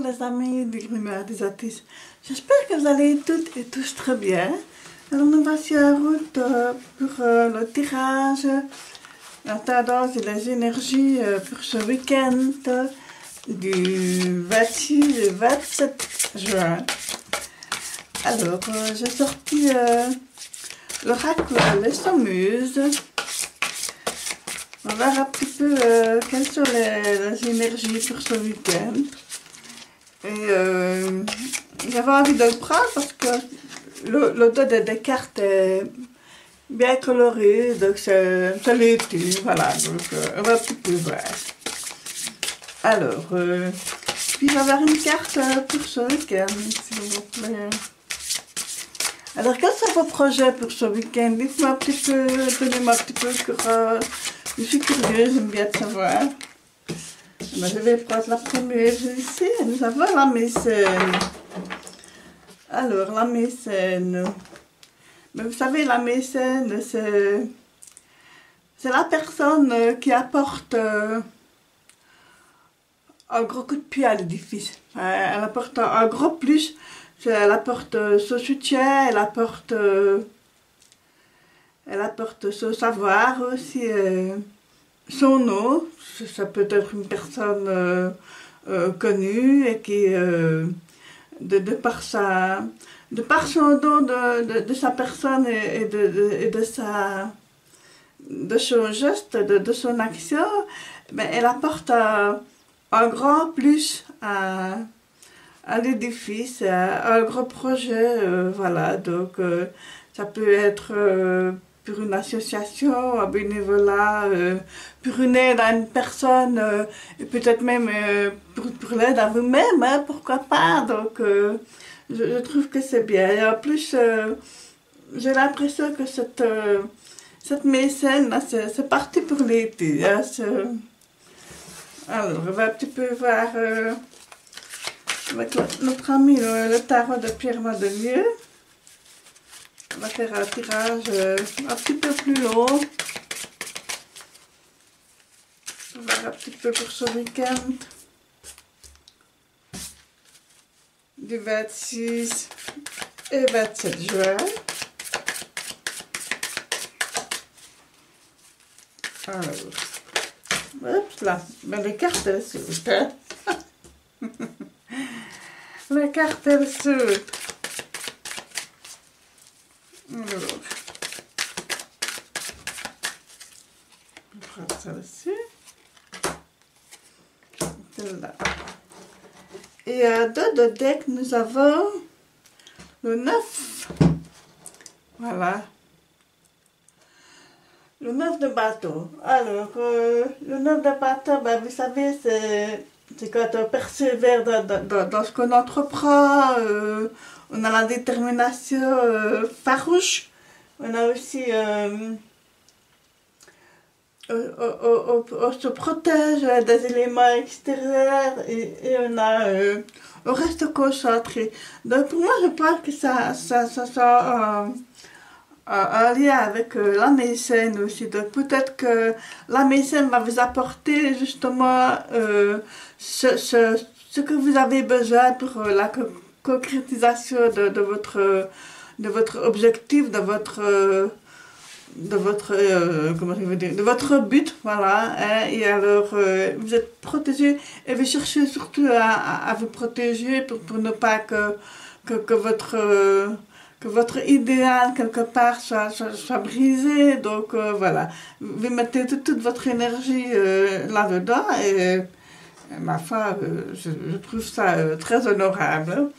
les amis du Grimoire des Artistes. J'espère que vous allez toutes et tous très bien. Alors nous voici en route pour le tirage, la tendance et les énergies pour ce week-end du 26 et 27 juin. Alors j'ai sorti l'oracle Les Saumeuses. On va voir un petit peu quelles sont les énergies pour ce week-end. Et j'avais envie de le prendre parce que le dos des cartes est bien coloré, donc c'est l'été, voilà, donc on va un petit peu voir. Alors, puis il va y avoir une carte pour ce week-end, s'il vous plaît. Alors, quels sont vos projets pour ce week-end? Dites-moi un petit peu, donnez-moi un petit peu courage. Je suis curieuse, j'aime bien de savoir. Ben, je vais prendre la première ici. Nous avons la mécène. Alors, la mécène. Mais vous savez, la mécène, c'est la personne qui apporte un gros coup de pied à l'édifice. Elle apporte un gros plus. Elle apporte ce soutien, elle apporte ce savoir aussi, son nom. Ça peut être une personne connue et qui, de par son don de sa personne et de son geste, de son action, mais elle apporte un grand plus à l'édifice, un gros projet, voilà, donc ça peut être pour une association, un bénévolat, pour une aide à une personne, et peut-être même pour l'aide à vous-même, hein, pourquoi pas, donc je trouve que c'est bien. Et en plus, j'ai l'impression que cette mécène, c'est parti pour l'été. Hein, alors, on va un petit peu voir avec notre ami le tarot de Pierre Madelieu. On va faire un tirage un petit peu plus long. On va voir un petit peu pour ce week-end. Du 26 et 27 juin. Alors, hop là, ben les cartes elles sautent, hein. Les cartes elles sautent. Alors, on prend celle-ci, celle-là. Et à dos de deck, nous avons le 9. Voilà. Le 9 de bâton. Alors, le 9 de bâton, ben, vous savez, c'est quand on persévère dans ce qu'on entreprend. On a la détermination farouche. On a aussi... on se protège des éléments extérieurs et on reste concentré. Donc pour moi, je pense que ça un lien avec la mécène aussi. Donc peut-être que la mécène va vous apporter justement ce que vous avez besoin pour la concrétisation de votre objectif, de votre but, voilà, hein, et alors vous êtes protégé et vous cherchez surtout à vous protéger pour ne pas que votre idéal quelque part soit brisé, donc voilà, vous mettez toute votre énergie là-dedans et ma foi, je trouve ça très honorable.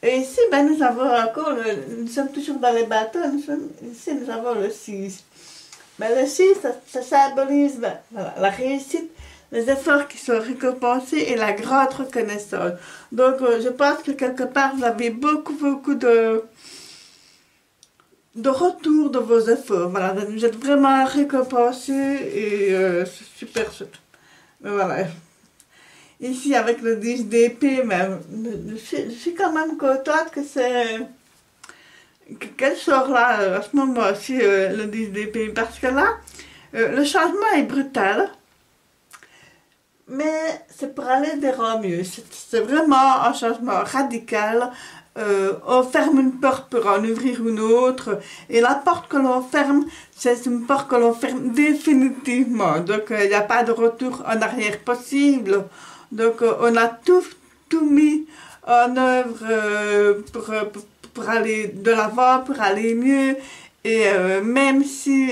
Et ici, ben, nous avons encore, nous sommes toujours dans les bateaux, ici nous avons le 6. Ben, le 6, ça symbolise ben, voilà, la réussite, les efforts qui sont récompensés et la grande reconnaissance. Donc, je pense que quelque part, vous avez beaucoup de retour de vos efforts. Voilà, vous êtes vraiment récompensés et c'est super chouette. Voilà. Ici, avec le 10 d'épée, je suis quand même contente que qu'elle sort là, à ce moment-ci, le 10 d'épée, parce que là, le changement est brutal, mais c'est pour aller vers un mieux. C'est vraiment un changement radical. On ferme une porte pour en ouvrir une autre, et la porte que l'on ferme, c'est une porte que l'on ferme définitivement. Donc, il n'y a pas de retour en arrière possible. Donc, on a tout mis en œuvre pour aller de l'avant, pour aller mieux. Et même si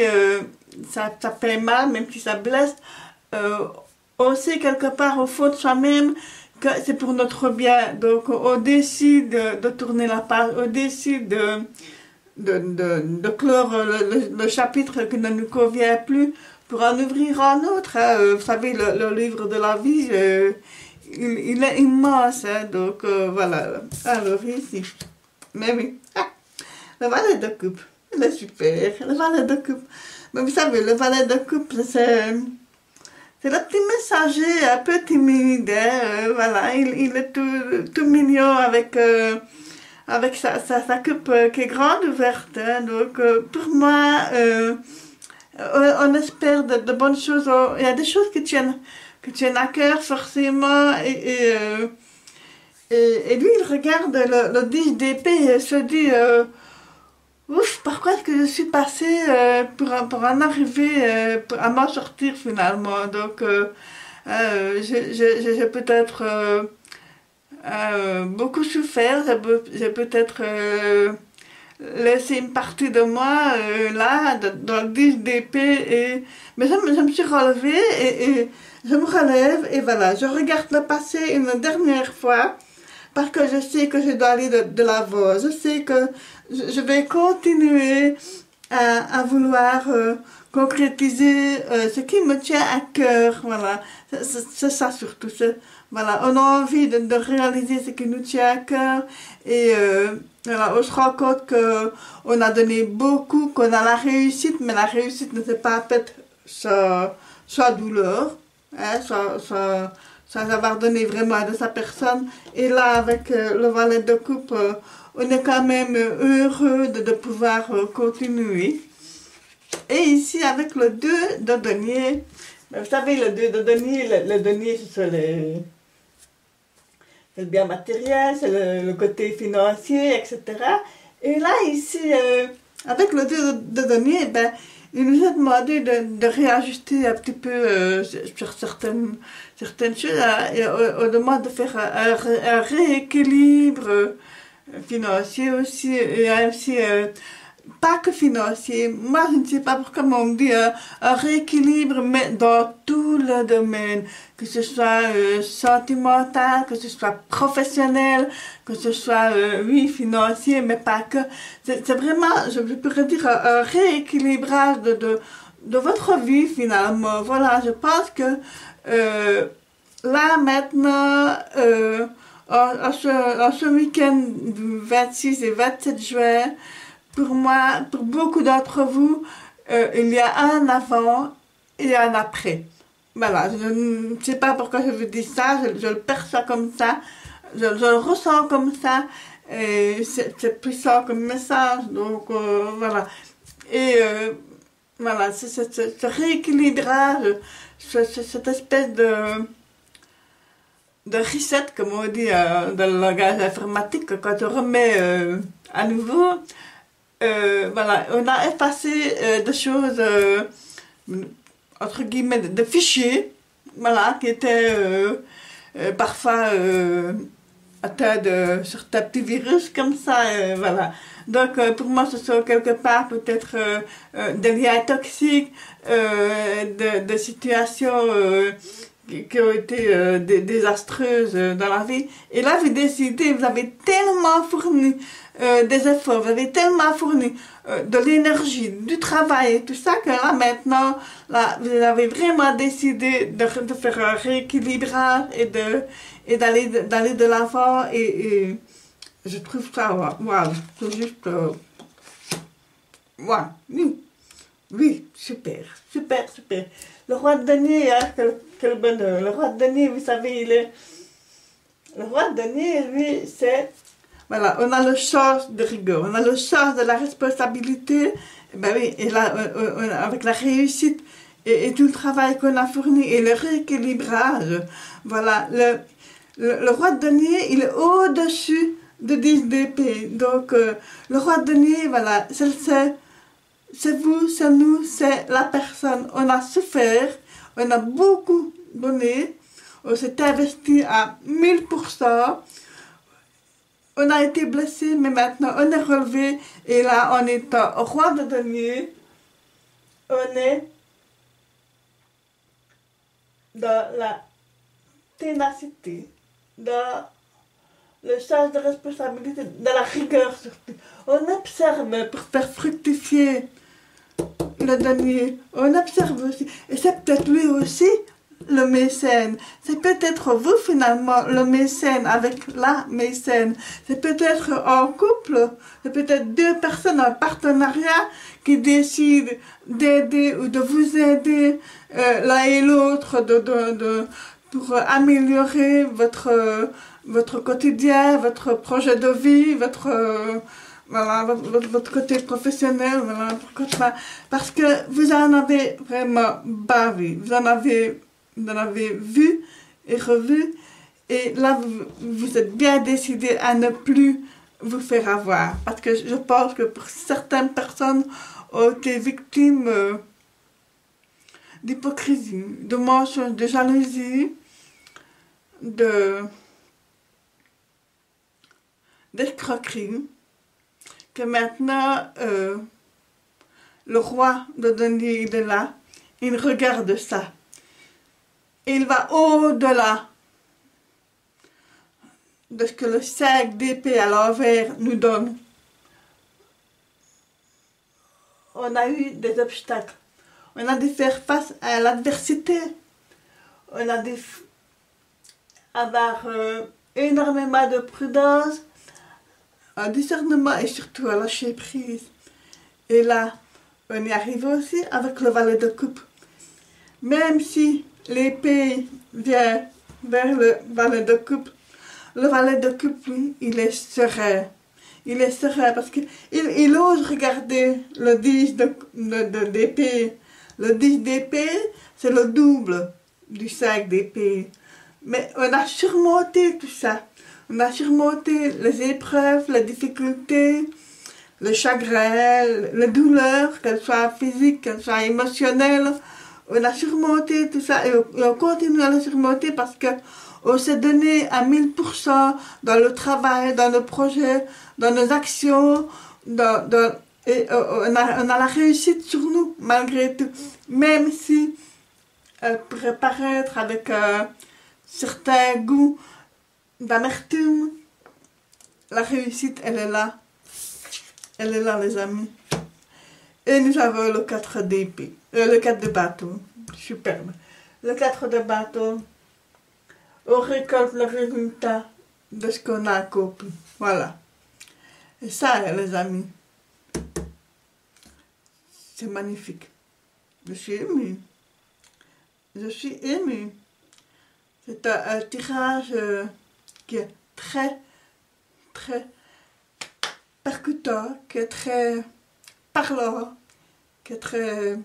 ça fait mal, même si ça blesse, on sait quelque part au fond de soi-même que c'est pour notre bien. Donc on décide de tourner la page, on décide de clore le chapitre qui ne nous convient plus pour en ouvrir un autre. Hein. Vous savez, le livre de la vie, il est immense. Hein. Donc voilà. Alors ici. Mais oui. Ah, le valet de coupe. Il est super. Le valet de coupe. Mais vous savez, le valet de coupe, c'est le petit messager un peu timide, hein, voilà, il est tout mignon avec sa coupe qui est grande ouverte. Hein, donc pour moi, on espère de bonnes choses. Il y a des choses qui tiennent à cœur forcément. Et lui, il regarde le 10 d'épée et se dit... ouf, pourquoi est-ce que je suis passée pour en arriver à m'en sortir finalement? Donc, j'ai peut-être beaucoup souffert, j'ai peut-être laissé une partie de moi là, dans le 10 d'épée, mais je me suis relevée et je me relève et voilà, je regarde le passé une dernière fois. Parce que je sais que je dois aller de l'avant. Je sais que je vais continuer à vouloir concrétiser ce qui me tient à cœur. Voilà, c'est ça surtout. Voilà, on a envie de réaliser ce qui nous tient à cœur. Et voilà, on se rend compte qu'on a donné beaucoup, qu'on a la réussite, mais la réussite ne s'est pas faite sans douleur, hein, sans avoir donné vraiment de sa personne. Et là, avec le valet de coupe, on est quand même heureux de pouvoir continuer. Et ici, avec le 2 de denier, vous savez, le 2 de denier, le denier, c'est le bien matériel, c'est le côté financier, etc. Et là, ici, avec le 2 de denier, ben, il nous a demandé de réajuster un petit peu sur certaines choses. Et on demande de faire un rééquilibre financier aussi, et aussi pas que financier. Moi, je ne sais pas pourquoi on me dit un rééquilibre, mais dans tout le domaine, que ce soit sentimental, que ce soit professionnel, que ce soit, oui, financier, mais pas que. C'est vraiment, je pourrais dire, un rééquilibrage de votre vie, finalement. Voilà, je pense que là, maintenant, en ce week-end du 26 et 27 juin, pour moi, pour beaucoup d'entre vous, il y a un avant et un après. Voilà, je ne sais pas pourquoi je vous dis ça, je le perçois comme ça, je le ressens comme ça, et c'est puissant comme message, donc voilà. Et voilà, ce rééquilibrage, cette espèce de reset, comme on dit dans le langage informatique, quand on remet à nouveau, voilà, on a effacé des choses, entre guillemets, de fichiers, voilà, qui étaient parfois atteints de certains petits virus comme ça, voilà. Donc pour moi, ce sont quelque part peut-être des liens toxiques, de situations qui ont été désastreuses dans la vie. Et là, vous décidez, vous avez tellement fourni des efforts, vous avez tellement fourni de l'énergie, du travail et tout ça, que là, maintenant, là, vous avez vraiment décidé de faire un rééquilibrage et d'aller de l'avant. Et je trouve ça, waouh, c'est juste, waouh, oui, super, super, super. Le roi de denier, hein, quel bonheur. Le roi de denier, vous savez, le roi de denier, lui, c'est... Voilà, on a le sens de rigueur, on a le sens de la responsabilité. Ben oui, et là, avec la réussite et tout le travail qu'on a fourni et le rééquilibrage. Voilà, le roi de denier, il est au-dessus de 10 d'épée. Donc, le roi de denier, voilà, c'est vous, c'est nous, c'est la personne. On a souffert, on a beaucoup donné, on s'est investi à 1000%. On a été blessé, mais maintenant on est relevé. Et là, en étant roi de denier, on est dans la ténacité, dans le sens de responsabilité, dans la rigueur surtout. On observe pour faire fructifier le denier. On observe aussi. Et c'est peut-être lui aussi le mécène. C'est peut-être vous finalement le mécène avec la mécène. C'est peut-être en couple. C'est peut-être deux personnes en partenariat qui décident d'aider ou de vous aider l'un et l'autre pour améliorer votre quotidien, votre projet de vie, voilà, votre côté professionnel, voilà, parce que vous en avez vraiment bavé, vous en avez vu et revu, et là vous êtes bien décidé à ne plus vous faire avoir, parce que je pense que pour certaines personnes ont été victimes d'hypocrisie, de mensonges, de jalousie, d'escroquerie, que maintenant le roi de denier il est là, il regarde ça. Il va au-delà de ce que le 5 d'épée à l'envers nous donne. On a eu des obstacles. On a dû faire face à l'adversité. On a dû avoir énormément de prudence, un discernement et surtout à lâcher prise. Et là, on y arrive aussi avec le valet de coupe. Même si l'épée vient vers le valet de coupe, le valet de coupe, lui, il est serein. Il est serein parce qu'il ose regarder le 10 d'épée. Le 10 d'épée, c'est le double du 5 d'épée. Mais on a surmonté tout ça. On a surmonté les épreuves, les difficultés, le chagrin, les douleurs, qu'elles soient physiques, qu'elles soient émotionnelles. On a surmonté tout ça et on continue à le surmonter parce qu'on s'est donné à 1000% dans le travail, dans nos projets, dans nos actions, et on a la réussite sur nous malgré tout. Même si elle pourrait paraître avec certains goûts d'amertume, la réussite, elle est là. Elle est là, les amis. Et nous avons le 4 d'épée, le 4 de bâton. Superbe. Le 4 de bâton, on récolte le résultat de ce qu'on a accompli. Voilà. Et ça, les amis, c'est magnifique. Je suis émue. Je suis émue. C'est un tirage qui est très, très percutant, qui est très parlant, qui est très...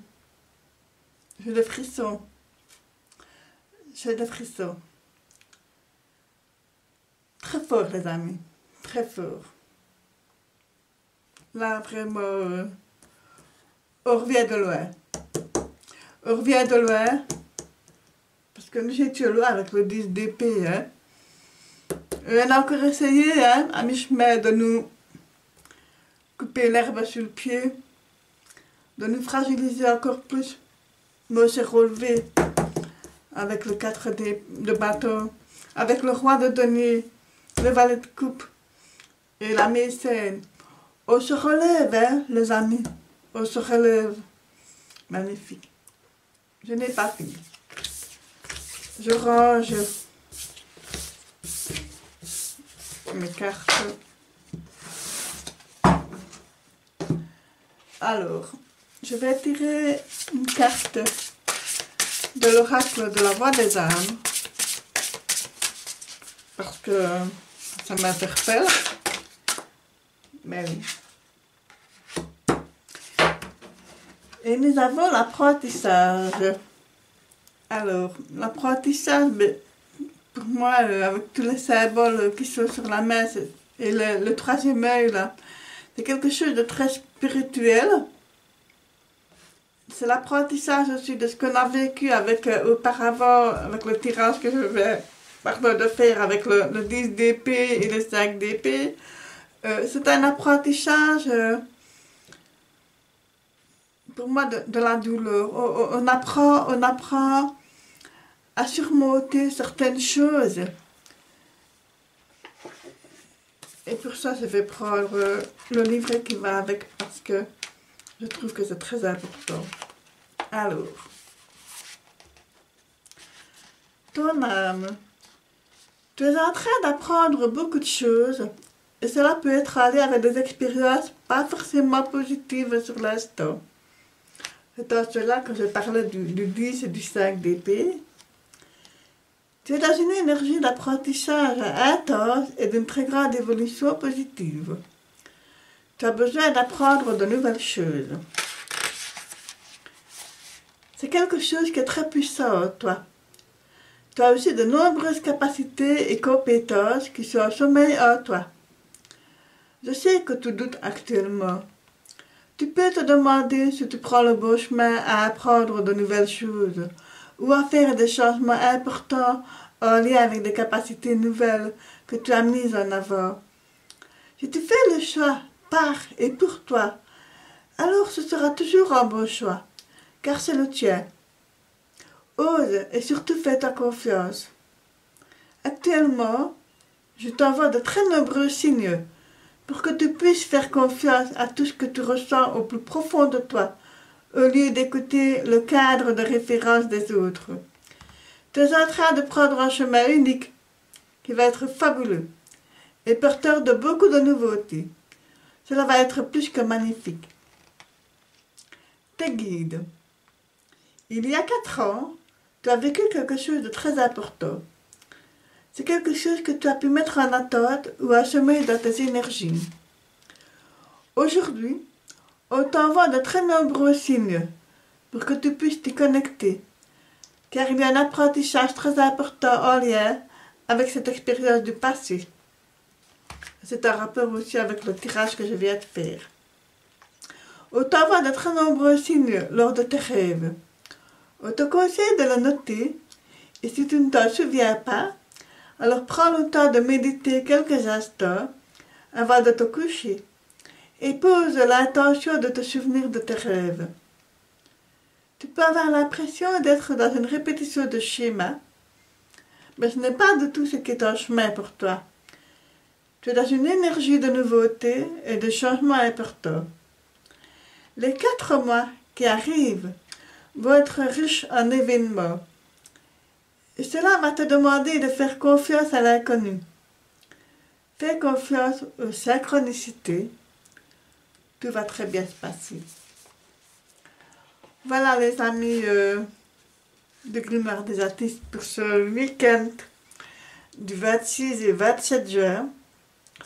J'ai des frissons. J'ai des frissons. Très fort, les amis. Très fort. Là, vraiment, on revient de loin. On revient de loin. Parce que nous étions loin avec le 10 d'épée. Hein. Et on a encore essayé, hein, à mi-chemin, de nous couper l'herbe sur le pied, de nous fragiliser encore plus. Mais on s'est relevé avec le 4 de bâton, avec le roi de denier, le valet de coupe et la mécène. On se relève, hein, les amis. On se relève. Magnifique. Je n'ai pas fini. Je range mes cartes. Alors, je vais tirer une carte de l'oracle de la voix des âmes. Parce que ça m'interpelle. Mais oui. Et nous avons l'apprentissage. Alors, l'apprentissage, pour moi, avec tous les symboles qui sont sur la main, et le troisième œil, là, c'est quelque chose de très spirituel. C'est l'apprentissage aussi de ce qu'on a vécu avec auparavant, avec le tirage que je vais de faire avec le 10 d'épée et le 5 d'épée. C'est un apprentissage, pour moi, de la douleur. On apprend à surmonter certaines choses. Et pour ça, je vais prendre le livret qui va avec parce que je trouve que c'est très important. Alors, ton âme. Tu es en train d'apprendre beaucoup de choses et cela peut être allé avec des expériences pas forcément positives sur l'instant. C'est dans cela que je parlais du 10 et du 5 d'épée. Tu es dans une énergie d'apprentissage intense et d'une très grande évolution positive. Tu as besoin d'apprendre de nouvelles choses. C'est quelque chose qui est très puissant en toi. Tu as aussi de nombreuses capacités et compétences qui sont en sommeil en toi. Je sais que tu doutes actuellement. Tu peux te demander si tu prends le bon chemin à apprendre de nouvelles choses ou à faire des changements importants en lien avec des capacités nouvelles que tu as mises en avant. Si tu fais le choix par et pour toi, alors ce sera toujours un bon choix, car c'est le tien. Ose et surtout fais-toi confiance. Actuellement, je t'envoie de très nombreux signes pour que tu puisses faire confiance à tout ce que tu ressens au plus profond de toi, au lieu d'écouter le cadre de référence des autres. Tu es en train de prendre un chemin unique qui va être fabuleux et porteur de beaucoup de nouveautés. Cela va être plus que magnifique. Tes guides. Il y a 4 ans, tu as vécu quelque chose de très important. C'est quelque chose que tu as pu mettre en attente ou assommer dans tes énergies. Aujourd'hui, on t'envoie de très nombreux signes pour que tu puisses t'y connecter, car il y a un apprentissage très important en lien avec cette expérience du passé. C'est un rapport aussi avec le tirage que je viens de faire. On t'envoie de très nombreux signes lors de tes rêves. On te conseille de le noter, et si tu ne t'en souviens pas, alors prends le temps de méditer quelques instants avant de te coucher et pose l'intention de te souvenir de tes rêves. Tu peux avoir l'impression d'être dans une répétition de schéma, mais ce n'est pas du tout ce qui est en chemin pour toi. Tu es dans une énergie de nouveauté et de changement important. Les 4 mois qui arrivent vont être riches en événements. Et cela va te demander de faire confiance à l'inconnu. Fais confiance aux synchronicités. Tout va très bien se passer. Voilà les amis de Grimoire des artistes pour ce week-end du 26 et 27 juin.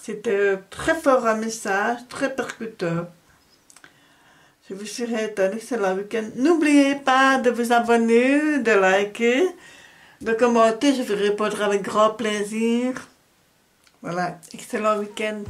C'était très fort un message, très percutant. Je vous souhaite un excellent week-end. N'oubliez pas de vous abonner, de liker, de commenter, je vous répondrai avec grand plaisir. Voilà, excellent week-end.